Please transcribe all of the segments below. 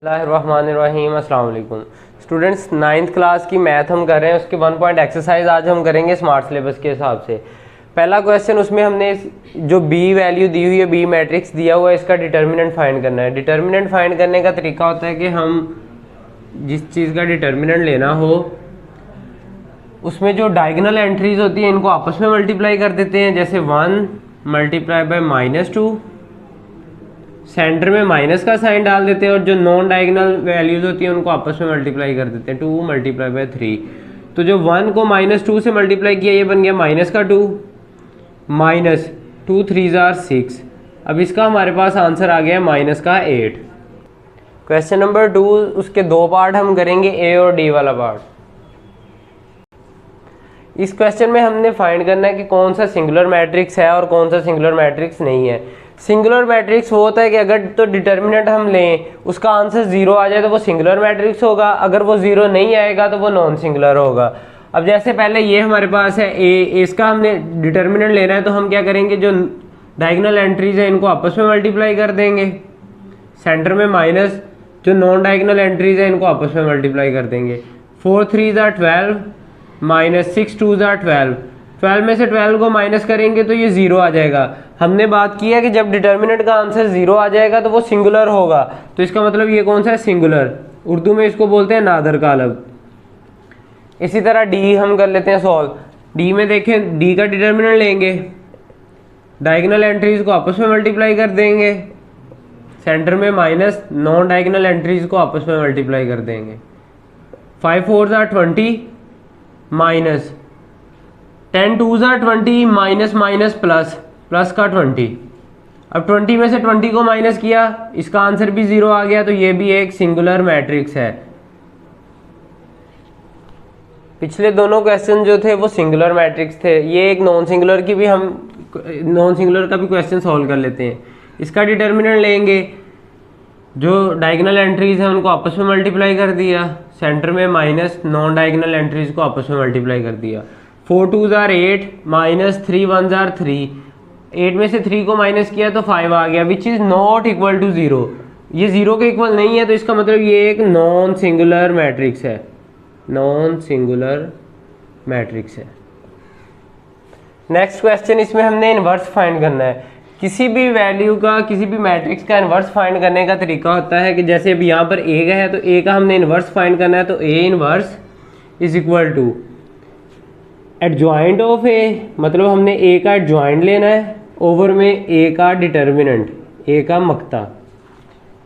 बिस्मिल्लाहिर्रहमानिर्रहीम। अस्सलाम वालेकुम स्टूडेंट्स, 9th क्लास की मैथ हम कर रहे हैं। उसके 1 पॉइंट एक्सरसाइज आज हम करेंगे स्मार्ट सिलेबस के हिसाब से। पहला क्वेश्चन, उसमें हमने जो बी वैल्यू दी हुई है, बी मैट्रिक्स दिया हुआ है, इसका डिटर्मिनेंट फाइंड करना है। डिटर्मिनेंट फाइंड करने का तरीका होता है कि हम जिस चीज़ का डिटर्मिनेंट लेना हो उसमें जो डायगोनल एंट्रीज होती हैं इनको आपस में मल्टीप्लाई कर देते हैं। जैसे 1 मल्टीप्लाई बाय -2, सेंटर में माइनस का साइन डाल देते हैं और जो नॉन डायगोनल वैल्यूज होती हैं उनको आपस में मल्टीप्लाई कर देते हैं। 2 मल्टीप्लाई बाय 3, तो जो 1 को -2 से मल्टीप्लाई किया ये बन गया -2, -2 3 6। अब इसका हमारे पास आंसर आ गया -8। क्वेश्चन नंबर 2, उसके दो पार्ट हम करेंगे, ए और डी वाला पार्ट। इस क्वेश्चन में हमने फाइंड करना है कि कौन सा सिंगुलर मैट्रिक्स है और कौन सा सिंगुलर मैट्रिक्स नहीं है। सिंगुलर मैट्रिक्स वो होता है कि अगर तो डिटर्मिनेंट हम लें उसका आंसर 0 आ जाए तो वो सिंगुलर मैट्रिक्स होगा, अगर वो 0 नहीं आएगा तो वो नॉन सिंगुलर होगा। अब जैसे पहले ये हमारे पास है ए, इसका हमने डिटर्मिनेंट लेना है तो हम क्या करेंगे, जो डायगोनल एंट्रीज है इनको आपस में मल्टीप्लाई कर देंगे। सेंटर में माइनस, जो नॉन डायगोनल एंट्रीज है इनको आपस में मल्टीप्लाई कर देंगे। 4 3 12 -6 2 12, 12 में से 12 को माइनस करेंगे तो ये 0 आ जाएगा। हमने बात की है कि जब डिटर्मिनेंट का आंसर 0 आ जाएगा तो वो सिंगुलर होगा, तो इसका मतलब ये कौन सा है, सिंगुलर। उर्दू में इसको बोलते हैं नादर कालब। इसी तरह डी हम कर लेते हैं सॉल्व। डी में देखें, डी का डिटर्मिनेंट लेंगे, डायगोनल एंट्रीज को आपस में मल्टीप्लाई कर देंगे, सेंटर में माइनस, नॉन डायगोनल एंट्रीज को आपस में मल्टीप्लाई कर देंगे। 5 4 20 minus, 10 2 20 minus minus plus, plus का 20। अब 20 में से 20 को माइनस किया, इसका आंसर भी 0 आ गया, तो ये भी एक सिंगुलर मैट्रिक्स है। पिछले दोनों क्वेश्चन जो थे वो सिंगुलर मैट्रिक्स थे। ये एक नॉन सिंगुलर की भी हम नॉन सिंगुलर का भी क्वेश्चन सॉल्व कर लेते हैं। इसका डिटर्मिनेंट लेंगे, जो डायगोनल एंट्रीज हैं उनको आपस में मल्टीप्लाई कर दिया, सेंटर में माइनस, नॉन डायगोनल एंट्रीज को आपस में मल्टीप्लाई कर दिया। 4 2 8 -3 1 3, 8 में से 3 को माइनस किया तो 5 आ गया, which is not equal to 0। ये 0 के इक्वल नहीं है, तो इसका मतलब ये एक नॉन सिंगुलर मैट्रिक्स है, नॉन सिंगुलर मैट्रिक्स है। नेक्स्ट क्वेश्चन, इसमें हमने इनवर्स फाइंड करना है। किसी भी वैल्यू का, किसी भी मैट्रिक्स का इनवर्स फाइंड करने का तरीका होता है कि जैसे अभी यहाँ पर ए का है तो ए का हमने इनवर्स फाइंड करना है, तो A inverse is equal to adjoint of A, मतलब हमने ए का एडजॉइंट लेना है ओवर में ए का डिटर्मिनेंट, ए का मक्ता।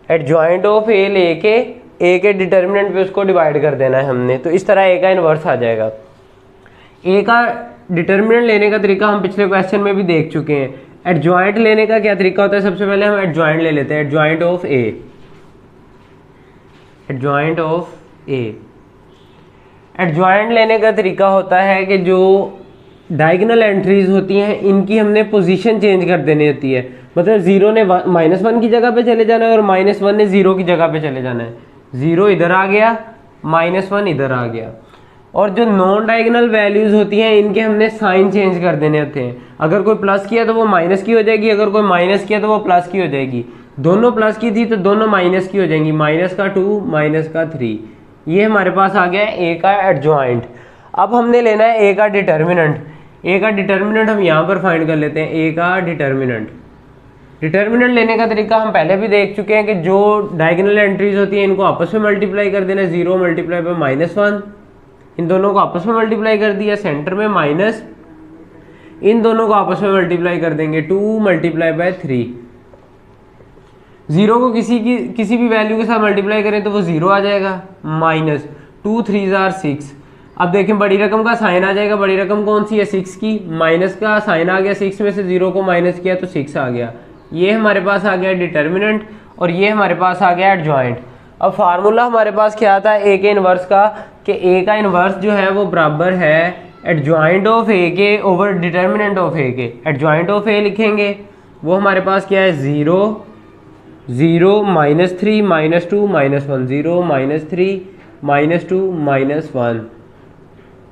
एडजॉइंट ऑफ ए लेके ए के डिटर्मिनेंट पे उसको डिवाइड कर देना है हमने, तो इस तरह ए का इनवर्स आ जाएगा। ए का डिटर्मिनेंट लेने का तरीका हम पिछले क्वेश्चन में भी देख चुके हैं। एडजॉइंट लेने का क्या तरीका होता है, सबसे पहले हम एडजॉइंट ले लेते हैं, adjoint of A, adjoint of A. Adjoint लेने का तरीका होता है कि जो डायगोनल एंट्रीज होती हैं इनकी हमने पोजीशन चेंज कर देनी होती है। मतलब 0 ने -1 की जगह पे चले जाना है और -1 ने 0 की जगह पे चले जाना है। 0 इधर आ गया, -1 इधर आ गया। और जो नॉन डायगोनल वैल्यूज होती हैं इनके हमने साइन चेंज कर देने होते हैं। अगर कोई प्लस किया तो वो माइनस की हो जाएगी, अगर कोई माइनस किया तो वो प्लस की हो जाएगी। दोनों प्लस की थी तो दोनों माइनस की हो जाएंगी, -2 -3। ये हमारे पास आ गया ए का एडजॉइंट। अब हमने लेना है ए का डिटर्मिनेंट। ए का डिटर्मिनेंट हम यहाँ पर फाइंड कर लेते हैं, ए का डिटर्मिनेंट। डिटर्मिनेंट लेने का तरीका हम पहले भी देख चुके हैं कि जो डायगोनल एंट्रीज होती हैं इनको आपस में मल्टीप्लाई कर देना। 0 मल्टीप्लाई बाय -1, इन दोनों को आपस में मल्टीप्लाई कर दिया, सेंटर में माइनस, इन दोनों को आपस में मल्टीप्लाई कर देंगे। 2 मल्टीप्लाई बाय 3, 0 को किसी भी वैल्यू के साथ मल्टीप्लाई करें तो वो 0 आ जाएगा, -2 3 6। अब देखें बड़ी रकम का साइन आ जाएगा, बड़ी रकम कौन सी है, 6 की, माइनस का साइन आ गया, 6 में से 0 को माइनस किया तो 6 आ गया। ये हमारे पास आ गया डिटर्मिनेंट और ये हमारे पास आ गया एडजॉइंट। अब फार्मूला हमारे पास क्या आता है ए के इनवर्स का, कि ए का इनवर्स जो है वो बराबर है एडजॉइंट ऑफ ए के ओवर डिटर्मिनेंट ऑफ ए के। एडजॉइंट ऑफ ए लिखेंगे, वो हमारे पास क्या है, 0 0 -3 -2 -1, 0 -3 -2 -1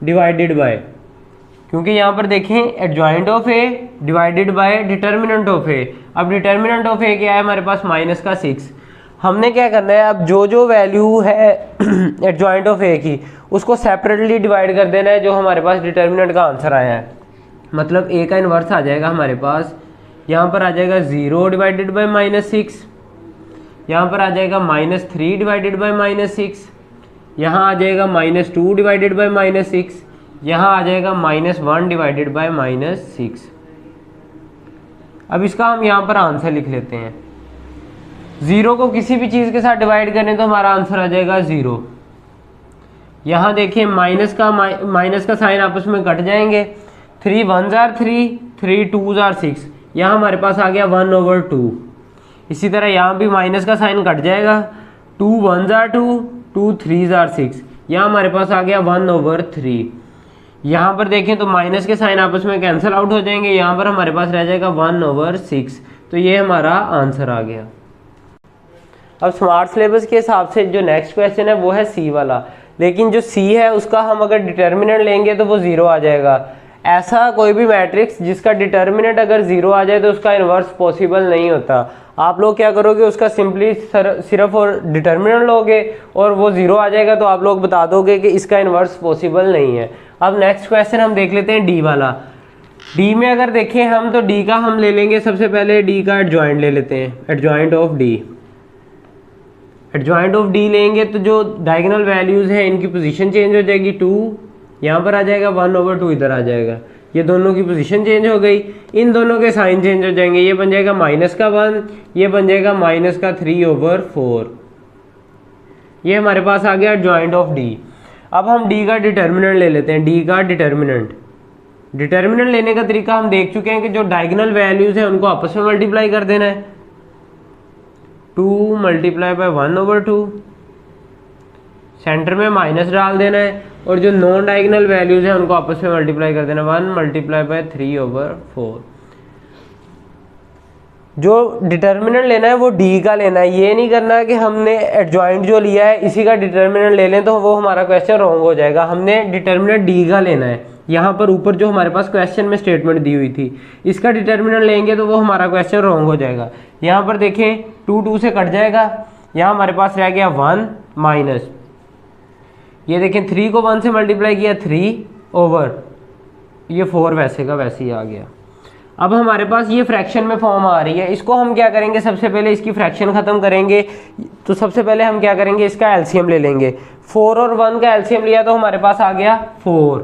डिवाइडेड बाय, क्योंकि यहाँ पर देखें adjoint of A divided by determinant of A. अब डिटर्मिनेंट ऑफ ए क्या है हमारे पास, -6। हमने क्या करना है, अब जो जो वैल्यू है एडजॉइंट ऑफ ए की उसको सेपरेटली डिवाइड कर देना है जो हमारे पास डिटर्मिनेंट का आंसर आया है। मतलब ए का इन्वर्स आ जाएगा हमारे पास, यहाँ पर आ जाएगा 0 डिवाइडेड बाई -6, यहाँ पर आ जाएगा -3 डिवाइडेड बाई -6, यहाँ आ जाएगा -2 डिवाइडेड बाई -6, यहाँ आ जाएगा -1 डिवाइडेड बाई -6। अब इसका हम यहाँ पर आंसर लिख लेते हैं। 0 को किसी भी चीज़ के साथ डिवाइड करें तो हमारा आंसर आ जाएगा 0। यहाँ देखिए माइनस का साइन आपस में कट जाएंगे, 3 1s are 3, 3 2s are 6, यहाँ हमारे पास आ गया 1/2। इसी तरह यहाँ भी माइनस का साइन कट जाएगा, 2 1s are 2, 2 3s are 6, यहाँ हमारे पास आ गया 1/3। यहाँ पर देखें तो माइनस के साइन आपस में कैंसिल आउट हो जाएंगे, यहाँ पर हमारे पास रह जाएगा 1/6। तो ये हमारा आंसर आ गया। अब स्मार्ट सिलेबस के हिसाब से जो नेक्स्ट क्वेश्चन है वो है सी वाला, लेकिन जो सी है उसका हम अगर डिटर्मिनेंट लेंगे तो वो 0 आ जाएगा। ऐसा कोई भी मैट्रिक्स जिसका डिटर्मिनेंट अगर 0 आ जाए तो उसका इन्वर्स पॉसिबल नहीं होता। आप लोग क्या करोगे, उसका सिंपली सिर्फ और डिटर्मिनेंट लोगे और वो 0 आ जाएगा तो आप लोग बता दोगे कि इसका इन्वर्स पॉसिबल नहीं है। अब नेक्स्ट क्वेश्चन हम देख लेते हैं डी वाला। डी में अगर देखें हम तो डी का हम ले लेंगे, सबसे पहले डी का एडजॉइंट ले लेते हैं, adjoint of D. Adjoint of D लेंगे तो जो डायगोनल वैल्यूज हैं इनकी पोजीशन चेंज हो जाएगी, 2 यहाँ पर आ जाएगा, 1/2 इधर आ जाएगा, ये दोनों की पोजीशन चेंज हो गई, इन दोनों के साइन चेंज हो जाएंगे, ये बन जाएगा -1, ये बन जाएगा -3/4। ये हमारे पास आ गया एडजॉइंट ऑफ डी। अब हम डी का डिटर्मिनेंट ले लेते हैं, डी का डिटर्मिनेंट लेने का तरीका हम देख चुके हैं कि जो डायगोनल वैल्यूज हैं उनको आपस में मल्टीप्लाई कर देना है, 2 × 1/2, सेंटर में माइनस डाल देना है और जो नॉन डायगोनल वैल्यूज हैं उनको आपस में मल्टीप्लाई कर देना, 1 × 3/4। जो डिटर्मिनेंट लेना है वो डी का लेना है, ये नहीं करना है कि हमने एडजॉइंट जो लिया है इसी का डिटर्मिनेंट ले लें तो वो हमारा क्वेश्चन रॉन्ग हो जाएगा। हमने डिटर्मिनेंट डी का लेना है। यहाँ पर ऊपर जो हमारे पास क्वेश्चन में स्टेटमेंट दी हुई थी इसका डिटर्मिनेंट लेंगे तो वो हमारा क्वेश्चन रॉन्ग हो जाएगा। यहाँ पर देखें 2 2 से कट जाएगा, यहाँ हमारे पास रह गया 1 माइनस, ये देखें 3 को 1 से मल्टीप्लाई किया 3/, ये 4 वैसे का वैसे ही आ गया। अब हमारे पास ये फ्रैक्शन में फॉर्म आ रही है, इसको हम क्या करेंगे, सबसे पहले इसकी फ्रैक्शन ख़त्म करेंगे। तो सबसे पहले हम क्या करेंगे, इसका एलसीएम ले लेंगे। 4 और 1 का एलसीएम लिया तो हमारे पास आ गया 4,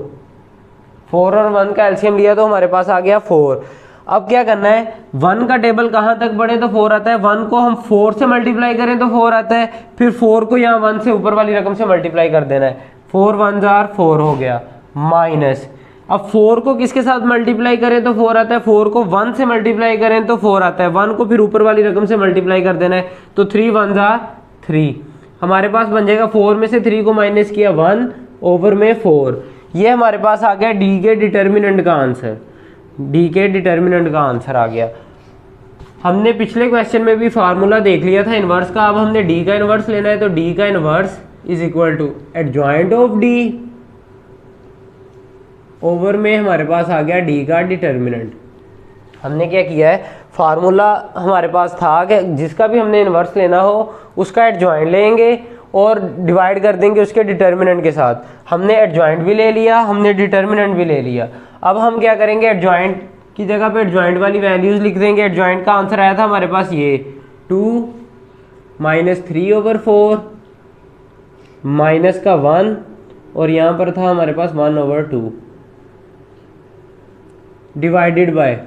4 और 1 का एलसीएम लिया तो हमारे पास आ गया 4। अब क्या करना है, 1 का टेबल कहाँ तक बढ़े तो 4 आता है, 1 को हम 4 से मल्टीप्लाई करें तो 4 आता है, फिर 4 को यहाँ 1 से ऊपर वाली रकम से मल्टीप्लाई कर देना है, 4 1s are 4 हो गया, माइनस। अब 4 को किसके साथ मल्टीप्लाई करें तो 4 आता है, 4 को 1 से मल्टीप्लाई करें तो 4 आता है, 1 को फिर ऊपर वाली रकम से मल्टीप्लाई कर देना है, तो 3 1s are 3। हमारे पास बन जाएगा 4 में से 3 को माइनस किया 1/4। ये हमारे पास आ गया डी के डिटर्मिनेंट का आंसर, डी के डिटर्मिनेंट का आंसर आ गया। हमने पिछले क्वेश्चन में भी फार्मूला देख लिया था इन्वर्स का, अब हमने डी का इन्वर्स लेना है तो डी का inverse is equal to adjoint of D over में हमारे पास आ गया डी का डिटर्मिनेंट। हमने क्या किया है, फार्मूला हमारे पास था कि जिसका भी हमने इन्वर्स लेना हो उसका एडजॉइंट लेंगे और डिवाइड कर देंगे उसके डिटर्मिनेंट के साथ। हमने एडजॉइंट भी ले लिया, हमने डिटर्मिनेंट भी ले लिया। अब हम क्या करेंगे, एडजॉइंट की जगह पे एडजॉइंट वाली वैल्यूज लिख देंगे। एडजॉइंट का आंसर आया था हमारे पास ये 2 -3/4 माइनस का 1 और यहाँ पर था हमारे पास 1/2 डिवाइडेड बाय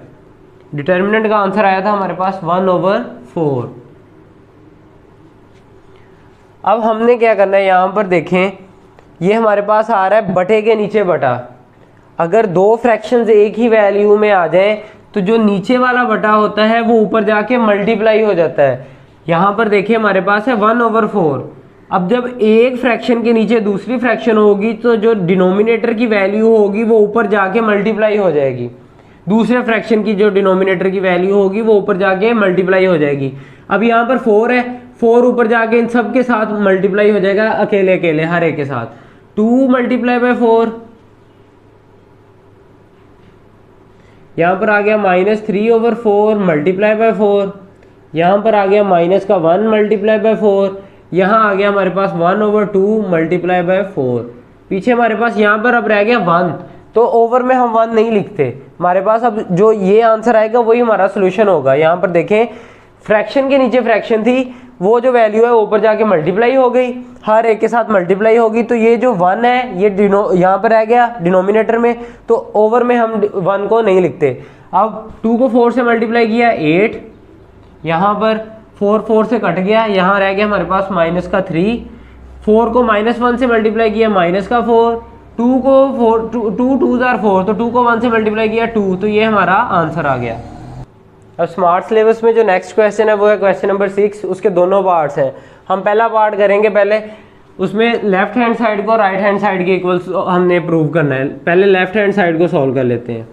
डिटर्मिनेंट का आंसर आया था हमारे पास 1/4। अब हमने क्या करना है, यहाँ पर देखें ये हमारे पास आ रहा है बटे के नीचे बटा। अगर दो फ्रैक्शंस एक ही वैल्यू में आ जाएं तो जो नीचे वाला बटा होता है वो ऊपर जाके मल्टीप्लाई हो जाता है। यहाँ पर देखिए हमारे पास है 1/4। अब जब एक फ्रैक्शन के नीचे दूसरी फ्रैक्शन होगी तो जो डिनोमिनेटर की वैल्यू होगी वो ऊपर जाके मल्टीप्लाई हो जाएगी, दूसरे फ्रैक्शन की जो डिनोमिनेटर की वैल्यू होगी वो ऊपर जाके मल्टीप्लाई हो जाएगी। अब यहाँ पर 4 है, 4 ऊपर जाके इन सब के साथ मल्टीप्लाई हो जाएगा अकेले अकेले हर एक के साथ, 2 × 4। यहाँ पर आ गया -3/4 × 4 यहाँ पर आ गया माइनस का 1 मल्टीप्लाई बाय 4, यहाँ आ गया हमारे पास 1/2 मल्टीप्लाई बाय 4, पीछे हमारे पास यहाँ पर अब रह गया 1, तो ओवर में हम 1 नहीं लिखते, हमारे पास अब जो ये आंसर आएगा वही हमारा सोल्यूशन होगा। यहाँ पर देखें फ्रैक्शन के नीचे फ्रैक्शन थी, वो जो वैल्यू है ऊपर जाके मल्टीप्लाई हो गई, हर एक के साथ मल्टीप्लाई होगी, तो ये जो 1 है ये यहाँ पर रह गया डिनोमिनेटर में, तो ओवर में हम 1 को नहीं लिखते। अब 2 को 4 से मल्टीप्लाई किया 8, यहाँ पर 4 से कट गया, यहाँ रह गया हमारे पास माइनस का 3, 4 को -1 से मल्टीप्लाई किया माइनस का 4, 2 को 2 2 आर 4, तो 2 को 1 से मल्टीप्लाई किया 2, तो ये हमारा आंसर आ गया। अब स्मार्ट सिलेबस में जो नेक्स्ट क्वेश्चन है वो है क्वेश्चन नंबर 6, उसके दोनों पार्ट्स हैं। हम पहला पार्ट करेंगे पहले, उसमें लेफ्ट हैंड साइड को राइट हैंड साइड के इक्वल्स हमने प्रूव करना है। पहले लेफ्ट हैंड साइड को सॉल्व कर लेते हैं।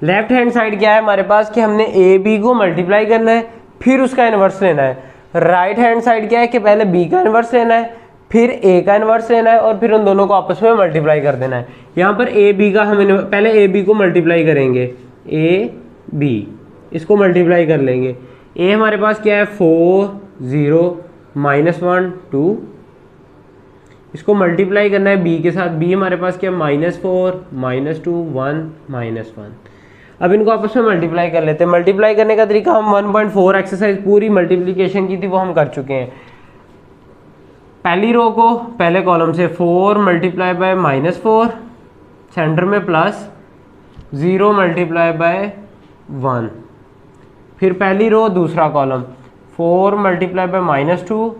लेफ्ट हैंड साइड क्या है हमारे पास कि हमने ए बी को मल्टीप्लाई करना है, फिर उसका इन्वर्स लेना है। राइट हैंड साइड क्या है कि पहले बी का इन्वर्स लेना है, फिर ए का इन्वर्स लेना है, और फिर उन दोनों को आपस में मल्टीप्लाई कर देना है। यहाँ पर ए बी का हम पहले ए बी को मल्टीप्लाई करेंगे, ए बी इसको मल्टीप्लाई कर लेंगे। ए हमारे पास क्या है 4 0 -1 2, इसको मल्टीप्लाई करना है बी के साथ, बी हमारे पास क्या है -4 -2 1 -1। अब इनको आपस में मल्टीप्लाई कर लेते हैं। मल्टीप्लाई करने का तरीका हम 1.4 एक्सरसाइज पूरी मल्टीप्लिकेशन की थी वो हम कर चुके हैं। पहली रो को पहले कॉलम से 4 मल्टीप्लाई बाय -4, सेंटर में प्लस 0 मल्टीप्लाई बाय 1, फिर पहली रो दूसरा कॉलम 4 मल्टीप्लाई बाय -2,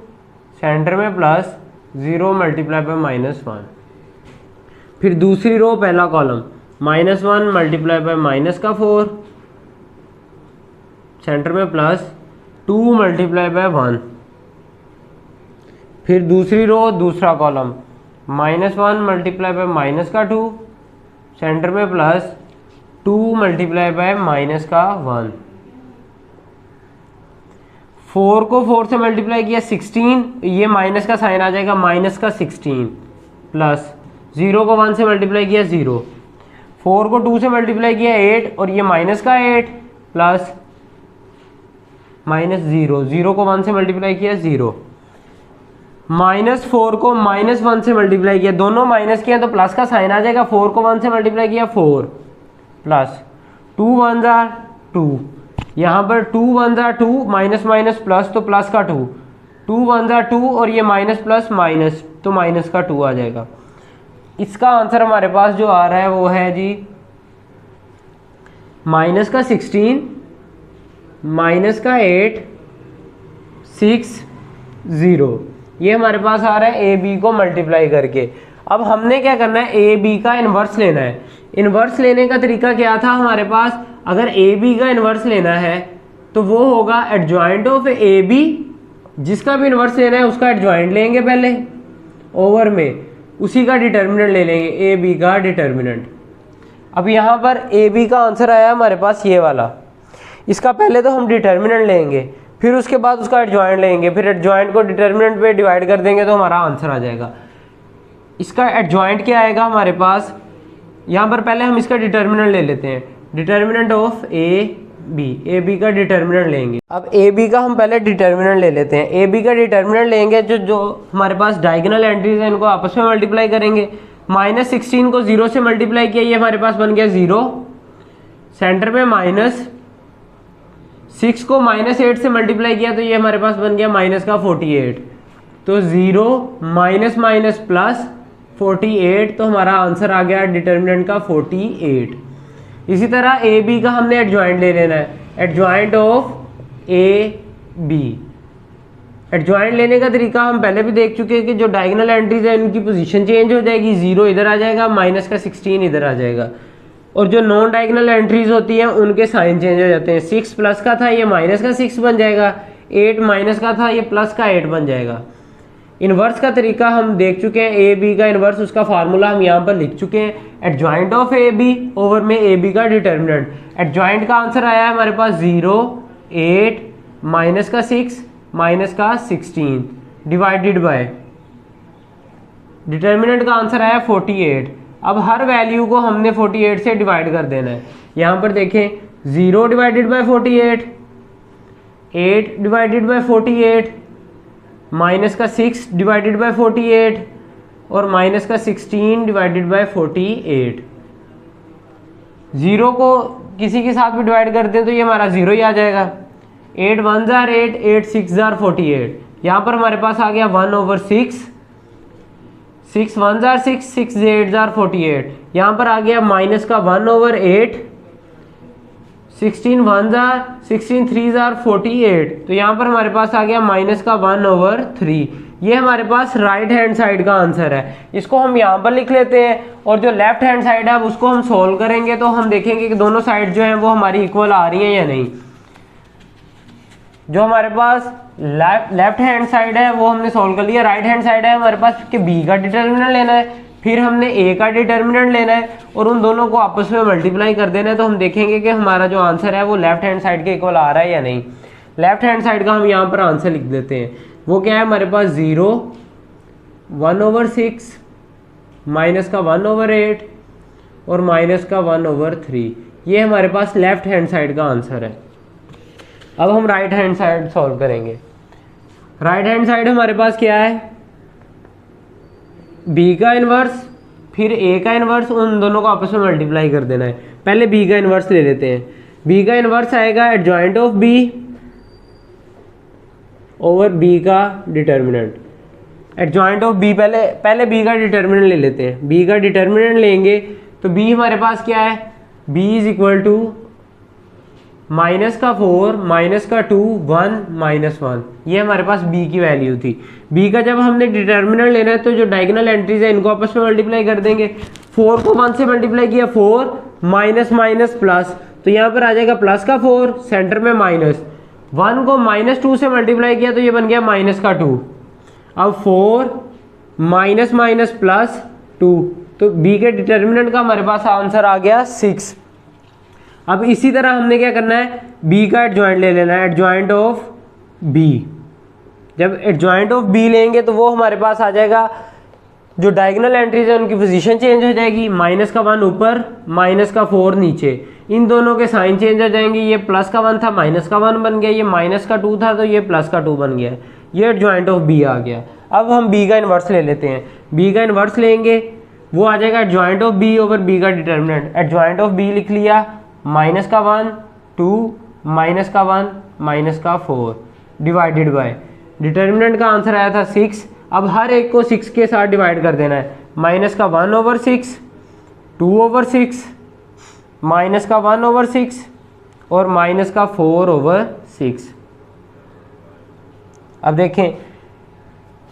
सेंटर में प्लस 0 मल्टीप्लाई बाय -1, फिर दूसरी रो पहला कॉलम -1 मल्टीप्लाई बाय -4, सेंटर में प्लस 2 मल्टीप्लाई बाय 1, फिर दूसरी रो दूसरा कॉलम -1 मल्टीप्लाई बाय -2, सेंटर में प्लस 2 मल्टीप्लाई बाय -1। 4 को 4 से मल्टीप्लाई किया 16, ये माइनस का साइन आ जाएगा -16, प्लस 0 को 1 से मल्टीप्लाई किया 0, 4 को 2 से मल्टीप्लाई किया 8, और ये -8 प्लस -0, 0 को 1 से मल्टीप्लाई किया 0, -4 को -1 से मल्टीप्लाई किया, दोनों माइनस किया तो प्लस का साइन आ जाएगा, 4 को 1 से मल्टीप्लाई किया 4, प्लस 2 1 जार 2, यहाँ पर 2 1 जार 2, माइनस माइनस प्लस तो प्लस का 2, 2 1 जार 2, और ये माइनस प्लस माइनस तो माइनस का 2 आ जाएगा। इसका आंसर हमारे पास जो आ रहा है वो है जी माइनस का 16 माइनस का 8 6 0, ये हमारे पास आ रहा है ए बी को मल्टीप्लाई करके। अब हमने क्या करना है, ए बी का इन्वर्स लेना है। इन्वर्स लेने का तरीका क्या था हमारे पास, अगर ए बी का इन्वर्स लेना है तो वो होगा एडजॉइंट ऑफ ए बी, जिसका भी इन्वर्स लेना है उसका एडजॉइंट लेंगे पहले, ओवर में उसी का डिटर्मिनेंट ले लेंगे, ए बी का डिटर्मिनेंट। अब यहाँ पर ए बी का आंसर आया हमारे पास ये वाला, इसका पहले तो हम डिटर्मिनेंट लेंगे, फिर उसके बाद उसका एडजॉइंट लेंगे, फिर एडजॉइंट को डिटर्मिनेंट पे डिवाइड कर देंगे तो हमारा आंसर आ जाएगा। इसका एडजॉइंट क्या आएगा हमारे पास, यहाँ पर पहले हम इसका डिटर्मिनेंट ले लेते हैं, डिटर्मिनेंट ऑफ ए बी का डिटर्मिनेंट लेंगे। अब ए बी का हम पहले डिटर्मिनेंट ले लेते हैं। ए बी का डिटर्मिनेंट लेंगे, जो हमारे पास डायगोनल एंट्रीज हैं इनको आपस में मल्टीप्लाई करेंगे। -16 को 0 से मल्टीप्लाई किया, ये हमारे पास बन गया 0, सेंटर में -6 को -8 से मल्टीप्लाई किया तो ये हमारे पास बन गया -48, तो 0 माइनस माइनस प्लस 48, तो हमारा आंसर आ गया डिटर्मिनेंट का 48। इसी तरह ए बी का हमने एडजॉइंट ले लेना है, adjoint of A B. Adjoint लेने का तरीका हम पहले भी देख चुके हैं कि जो डायगोनल एंट्रीज है इनकी पोजीशन चेंज हो जाएगी, 0 इधर आ जाएगा, माइनस का 16 इधर आ जाएगा, और जो नॉन डायगोनल एंट्रीज होती हैं उनके साइन चेंज हो जाते हैं। 6 प्लस का था ये माइनस का 6 बन जाएगा, 8 माइनस का था ये प्लस का 8 बन जाएगा। इन्वर्स का तरीका हम देख चुके हैं, ए बी का इन्वर्स उसका फार्मूला हम यहाँ पर लिख चुके हैं, adjoint of A B over में ए बी का डिटर्मिनेंट। एडजॉइंट का आंसर आया है हमारे पास 0 8 माइनस का 6 माइनस का 16 डिवाइडेड बाय डिटर्मिनेंट का आंसर आया 48। अब हर वैल्यू को हमने 48 से डिवाइड कर देना है। यहाँ पर देखें 0 divided by 48, 8 divided by 48 minus का 6 डिवाइडेड बाई 48 और माइनस का 16 डिवाइडेड बाई 48। ज़ीरो को किसी के साथ भी डिवाइड करते हैं तो ये हमारा ज़ीरो ही आ जाएगा। 8 1 जार 8, 8 6 जार 48। यहाँ पर हमारे पास आ गया 1/6, 6 1 जार 6, 6 8 जार 48। यहाँ पर आ गया माइनस का 1/8, 16 1 जार 16 3 जार 48। तो यहाँ पर हमारे पास आ गया माइनस का 1/3। ये हमारे पास राइट हैंड साइड का आंसर है। इसको हम यहाँ पर लिख लेते हैं और जो लेफ्ट हैंड साइड है अब उसको हम सोल्व करेंगे तो हम देखेंगे कि दोनों साइड जो हैं वो हमारी इक्वल आ रही हैं या नहीं। जो हमारे पास लेफ्ट हैंड साइड है वो हमने सोल्व कर लिया। राइट हैंड साइड है हमारे पास कि बी का डिटर्मिनेंट लेना है, फिर हमने ए का डिटर्मिनेंट लेना है और उन दोनों को आपस में मल्टीप्लाई कर देना है। तो हम देखेंगे कि हमारा जो आंसर है वो लेफ्ट हैंड साइड के इक्वल आ रहा है या नहीं। लेफ्ट हैंड साइड का हम यहाँ पर आंसर लिख देते हैं। वो क्या है हमारे पास 0 1/6 माइनस का 1/8 और माइनस का 1/3। ये हमारे पास लेफ्ट हैंड साइड का आंसर है। अब हम राइट हैंड साइड सॉल्व करेंगे। राइट हैंड साइड हमारे पास क्या है, बी का इनवर्स फिर ए का इनवर्स, उन दोनों को आपस में मल्टीप्लाई कर देना है। पहले बी का इनवर्स ले लेते हैं। बी का इनवर्स आएगा adjoint of B over B का डिटर्मिनेंट। एडजॉइंट ऑफ बी पहले बी का डिटर्मिनेंट ले लेते हैं। बी का डिटर्मिनेंट लेंगे तो बी हमारे पास क्या है, B is equal to minus का 4 माइनस का 2 1 -1। ये हमारे पास बी की वैल्यू थी। बी का जब हमने डिटर्मिनेंट लेना है तो जो डायगोनल एंट्रीज है इनको आपस में मल्टीप्लाई कर देंगे। 4 को 1 से मल्टीप्लाई किया 4 माइनस माइनस प्लस, तो यहाँ पर आ जाएगा प्लस का 4 सेंटर में माइनस। 1 को -2 से मल्टीप्लाई किया तो ये बन गया माइनस का 2। अब 4 माइनस माइनस प्लस 2, तो बी के डिटर्मिनेंट का हमारे पास आंसर आ गया 6। अब इसी तरह हमने क्या करना है, बी का एडजॉइंट ले लेना है, एडजॉइंट ऑफ बी। जब एडजॉइंट ऑफ बी लेंगे तो वो हमारे पास आ जाएगा, जो डायगोनल एंट्रीज है उनकी पोजीशन चेंज हो जाएगी। माइनस का 1 ऊपर माइनस का 4 नीचे, इन दोनों के साइन चेंज हो जाएंगे। ये प्लस का 1 था माइनस का 1 बन गया, ये माइनस का 2 था तो ये प्लस का 2 बन गया। ये एडजॉइंट ऑफ बी आ गया। अब हम बी का इन्वर्स ले लेते हैं। बी का इन्वर्स लेंगे वो आ जाएगा adjoint of B over B का डिटर्मिनेंट। एडजॉइंट ऑफ बी लिख लिया, माइनस का 1 2 माइनस का 1 माइनस का 4 डिवाइडेड बाय डिटर्मिनेंट का आंसर आया था 6। अब हर एक को 6 के साथ डिवाइड कर देना है। माइनस का 1/6 2/6 माइनस का 1/6 और माइनस का 4/6। अब देखें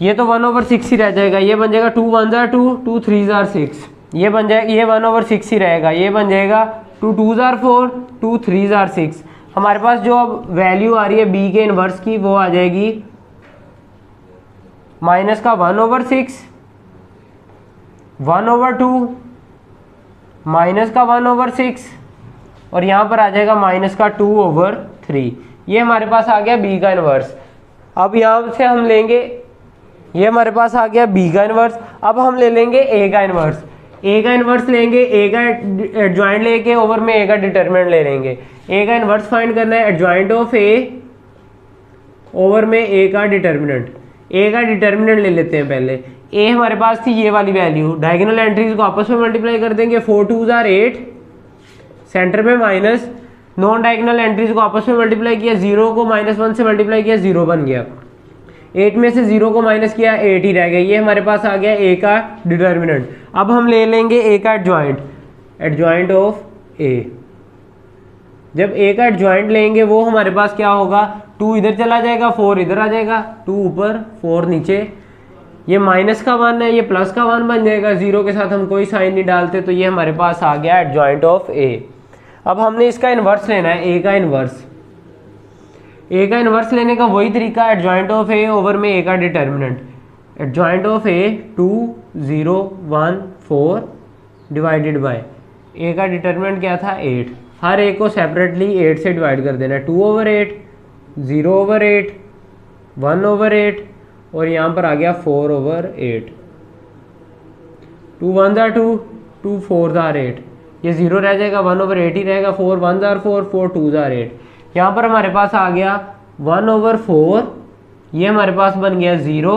ये तो 1/6 ही रह जाएगा। ये बन जाएगा 2 1 जार 2 2 3 जार 6। ये बन जाएगा, ये 1/6 ही रहेगा। ये बन जाएगा 2 2 जार 4 2 3 जार 6। हमारे पास जो अब वैल्यू आ रही है बी के इनवर्स की वो आ जाएगी माइनस का 1/6 1/2 माइनस का 1/6 और यहाँ पर आ जाएगा माइनस का 2/3। ये हमारे पास आ गया बी का इनवर्स। अब यहाँ से हम लेंगे, ये हमारे पास आ गया बी का इनवर्स। अब हम ले लेंगे ए का इनवर्स। ए का इनवर्स लेंगे, ए का एडजॉइंट लेके ओवर में ए का डिटर्मिनेंट ले लेंगे। ए का इनवर्स फाइंड करना है, एडजॉइंट ऑफ ए ओवर में ए का डिटर्मिनेंट। ए का डिटर्मिनेंट ले लेते हैं पहले। ए हमारे पास थी ये वाली वैल्यू, डायगोनल एंट्रीज को आपस में मल्टीप्लाई कर देंगे। 4 2 जार 8 सेंटर में माइनस, नॉन डायगोनल एंट्रीज को आपस में मल्टीप्लाई किया, 0 को -1 से मल्टीप्लाई किया 0 बन गया। 8 में से 0 को माइनस किया 8 ही रह गया। ये हमारे पास आ गया ए का डिटर्मिनेंट। अब हम ले लेंगे ए का एडजॉइंट, एडजॉइंट ऑफ ए। जब ए का एडजॉइंट लेंगे वो हमारे पास क्या होगा, 2 इधर चला जाएगा 4 इधर आ जाएगा, 2 ऊपर 4 नीचे। ये माइनस का 1 है, ये प्लस का 1 बन जाएगा। 0 के साथ हम कोई साइन नहीं डालते तो ये हमारे पास आ गया एडजॉइंट ऑफ ए। अब हमने इसका इन्वर्स लेना है, ए का इन्वर्स। ए का इन्वर्स लेने का वही तरीका, एडजॉइंट ऑफ ए ओवर में ए का determinant. Adjoint of A 2 0 1 4 divided by A का डिटर्मिनेंट क्या था 8। हर एक को सेपरेटली 8 से डिवाइड कर देना है। 2/8 0/8 1/8 और यहाँ पर आ गया 4/8। 2 1 जार 2 2 4 जार 8, ये 0 रह जाएगा, 1/8 ही रहेगा। 4 1 जार 4 4 2 जार 8। यहाँ पर हमारे पास आ गया 1/4, ये हमारे पास बन गया 0,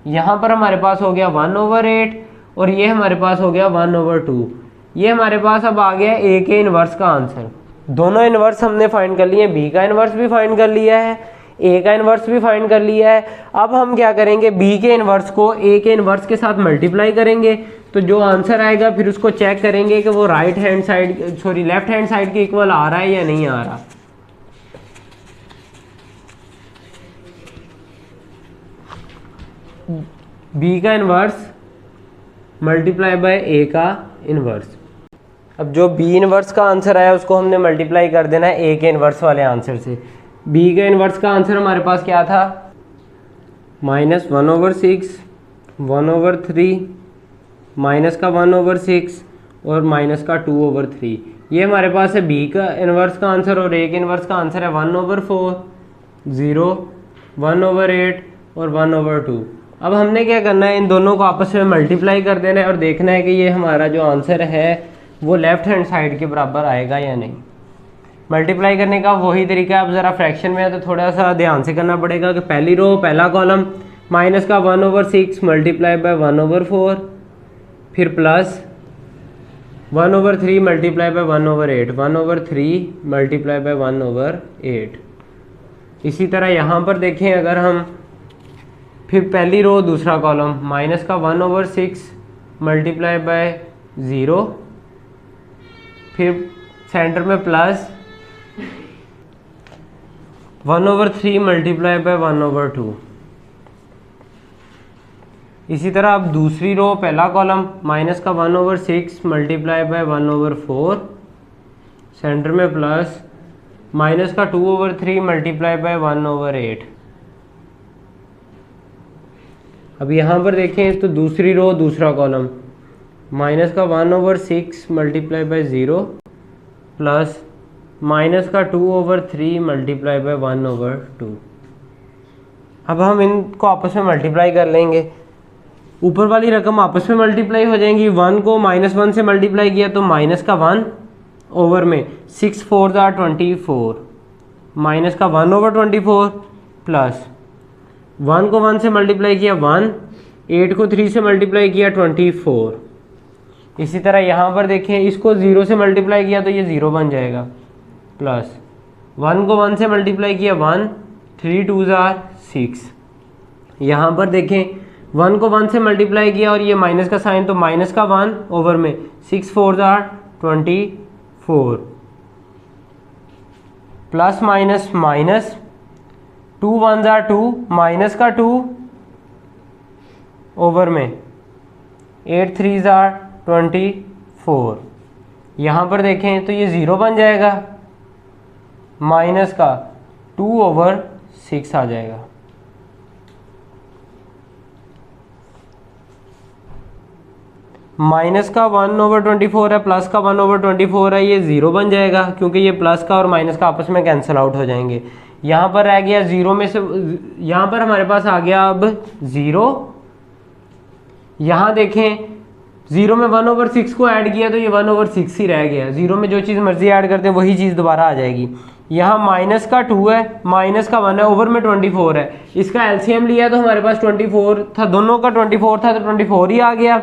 यहाँ पर हमारे पास हो गया 1/8 और ये हमारे पास हो गया 1/2। ये हमारे पास अब आ गया ए के इन्वर्स का आंसर। दोनों इन्वर्स हमने फाइंड कर लिए, बी का इन्वर्स भी फाइंड कर लिया है, ए का इन्वर्स भी फाइंड कर लिया है। अब हम क्या करेंगे, बी के इन्वर्स को ए के इन्वर्स के साथ मल्टीप्लाई करेंगे, तो जो आंसर आएगा फिर उसको चेक करेंगे कि वो लेफ्ट हैंड साइड के इक्वल आ रहा है या नहीं आ रहा। बी का इन्वर्स मल्टीप्लाई बाय ए का इन्वर्स। अब जो बी इन्वर्स का आंसर आया उसको हमने मल्टीप्लाई कर देना है ए के इन्वर्स वाले आंसर से। बी के इन्वर्स का आंसर हमारे पास क्या था, -1/6, 1/3, माइनस का 1/6 और माइनस का 2/3। ये हमारे पास है बी का इन्वर्स का आंसर और ए के इन्वर्स का आंसर है 1/4, 0, 1/8 और 1/2। अब हमने क्या करना है, इन दोनों को आपस में मल्टीप्लाई कर देना है और देखना है कि ये हमारा जो आंसर है वो लेफ्ट हैंड साइड के बराबर आएगा या नहीं। मल्टीप्लाई करने का वही तरीका है, अब ज़रा फ्रैक्शन में है तो थोड़ा सा ध्यान से करना पड़ेगा कि पहली रो पहला कॉलम माइनस का 1/6 मल्टीप्लाई बाय 1/4, फिर plus 1/3 multiply by 1/8, 1/3 multiply by 1/8। इसी तरह यहाँ पर देखें, अगर हम फिर पहली रो दूसरा कॉलम माइनस का 1/6 मल्टीप्लाई बाय 0, फिर सेंटर में प्लस 1/3 मल्टीप्लाई बाय 1/2। इसी तरह अब दूसरी रो पहला कॉलम माइनस का 1/6 मल्टीप्लाई बाय 1/4, सेंटर में प्लस माइनस का 2/3 मल्टीप्लाई बाय 1/8। अब यहाँ पर देखें तो दूसरी रो दूसरा कॉलम माइनस का 1/6 मल्टीप्लाई बाय 0 प्लस माइनस का 2/3 मल्टीप्लाई बाय 1/2। अब हम इनको आपस में मल्टीप्लाई कर लेंगे, ऊपर वाली रकम आपस में मल्टीप्लाई हो जाएंगी। 1 को -1 से मल्टीप्लाई किया तो माइनस का 1 ओवर में 6 4 24, माइनस का 1/24 प्लस 1 को 1 से मल्टीप्लाई किया 1, 8 को 3 से मल्टीप्लाई किया 24। इसी तरह यहाँ पर देखें, इसको 0 से मल्टीप्लाई किया तो ये 0 बन जाएगा, प्लस 1 को 1 से मल्टीप्लाई किया 1, 3 2 6। यहाँ पर देखें 1 को 1 से मल्टीप्लाई किया और ये माइनस का साइन, तो माइनस का 1 ओवर में 6 4 24 प्लस माइनस माइनस 2 1 2 माइनस का 2 ओवर में 8 3 24। यहाँ पर देखें तो ये 0 बन जाएगा, माइनस का 2/6 आ जाएगा। माइनस का 1/24 है, प्लस का 1/24 है, ये 0 बन जाएगा क्योंकि ये प्लस का और माइनस का आपस में कैंसिल आउट हो जाएंगे। यहाँ पर रह गया 0 में से, यहाँ पर हमारे पास आ गया अब 0। यहाँ देखें 0 में 1/6 को ऐड किया तो ये 1/6 ही रह गया। 0 में जो चीज़ मर्जी ऐड करते हैं वही चीज़ दोबारा आ जाएगी। यहाँ माइनस का 2 है, माइनस का 1 है, ओवर में 24 है। इसका एलसीएम लिया तो हमारे पास 24 था, दोनों का 24 था तो 24 ही आ गया।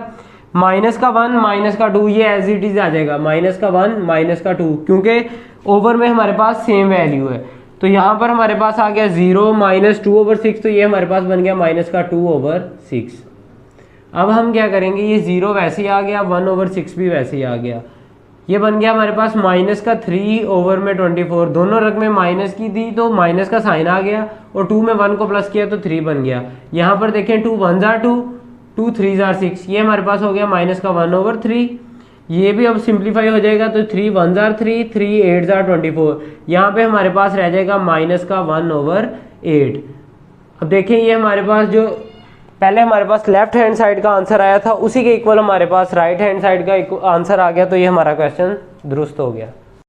माइनस का 1 माइनस का 2 ये एज इट इज आ जाएगा, माइनस का 1 माइनस का 2, क्योंकि ओवर में हमारे पास सेम वैल्यू है। तो यहाँ पर हमारे पास आ गया 0 माइनस 2/6, तो ये हमारे पास बन गया माइनस का 2/6। अब हम क्या करेंगे, ये 0 वैसे ही आ गया, 1/6 भी वैसे ही आ गया। ये बन गया हमारे पास माइनस का 3 ओवर में 24, दोनों रकमें माइनस की थी तो माइनस का साइन आ गया और 2 में 1 को प्लस किया तो 3 बन गया। यहाँ पर देखें 2 1 2, 2 3 6, ये हमारे पास हो गया माइनस का 1/3। ये भी अब सिंप्लीफाई हो जाएगा तो 3 1 3, 3 8 24। यहाँ पे हमारे पास रह जाएगा माइनस का 1/8। अब देखें ये हमारे पास जो पहले हमारे पास लेफ्ट हैंड साइड का आंसर आया था उसी के इक्वल हमारे पास राइट हैंड साइड का आंसर आ गया, तो ये हमारा क्वेश्चन दुरुस्त हो गया।